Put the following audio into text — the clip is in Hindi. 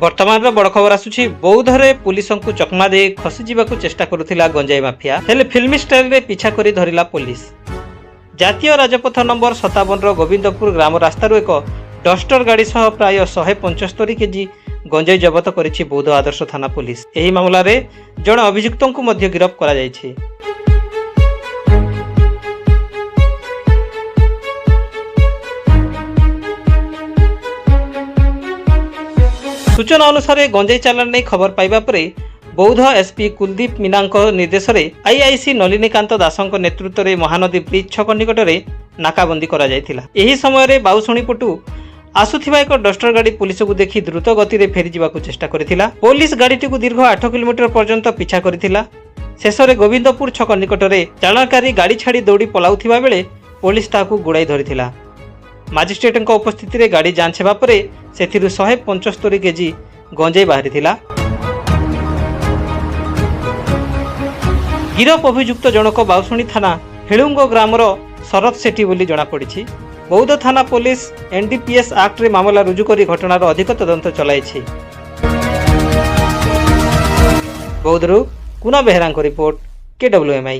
ବର୍ତ୍ତମାନର ବଡ଼ ଖବର ଆସୁଛି। ବୌଦ୍ଧରେ ପୁଲିସଙ୍କୁ ଚକମା ଦେଇ ଖସି ଯିବାକୁ ଚେଷ୍ଟା କରୁଥିଲା ଗଞ୍ଜେଇ ମାଫିଆ, ହେଲେ ଫିଲ୍ମ ଷ୍ଟାଇଲରେ ପିଛା କରି ଧରିଲା ପୋଲିସ। ଜାତୀୟ ରାଜପଥ ନମ୍ବର 57ର ଗୋବିନ୍ଦପୁର ଗ୍ରାମ ରାସ୍ତାରୁ ଏକ ଡଷ୍ଟର ଗାଡ଼ି ସହ ପ୍ରାୟ 175 କେଜି ଗଞ୍ଜେଇ ଜବତ କରିଛି ବୌଦ୍ଧ ଆଦର୍ଶ ଥାନା ପୋଲିସ। ଏହି ମାମଲାରେ ଜଣେ ଅଭିଯୁକ୍ତଙ୍କୁ ମଧ୍ୟ ଗିରଫ କରାଯାଇଛି। सूचना अनुसार गंजेई चालान नहीं खबर पाइबा परे बौद्ध एसपी कुलदीप मीनाଙ୍କ निर्देशन आईआईसी नलिनीकांत दासଙ୍କ नेतृत्व में महानदी ब्रिज छक निकट में नाकाबंदी करा जायथिला। एही समय रे बाउसुणी पटु आसुथिबा एक डस्टर गाड़ी पुलिस को देखि द्रुत गति रे फेरी जिबाकु चेष्टा करिथिला। पुलिस गाड़ीटी को दीर्घ 8 किलोमीटर पर्यंत पिछा करिथिला। शेष में गोविंदपुर छक निकट में चालनकारी गाड़ी छाड़ी दौड़ी पलाउथिबा बेले पुलिस ताकू गुड़ाई धरिथिला। मजिस्ट्रेट उपस्थित में गाड़ी जांच हेबा परे सेथिरु 175 केजी गंजेई बाहरी। गिरफ अभियुक्त जनक बाउसुणी थाना हेलुंग ग्रामर शरद सेठी बोली जनापड़ी। बौद्ध थाना पुलिस एनडीपीएस एक्ट रे मामला रुजु करी घटनार अधिक तदंत चलाइछि। बौद्धरू कुना बेहरांको रिपोर्ट KWMI।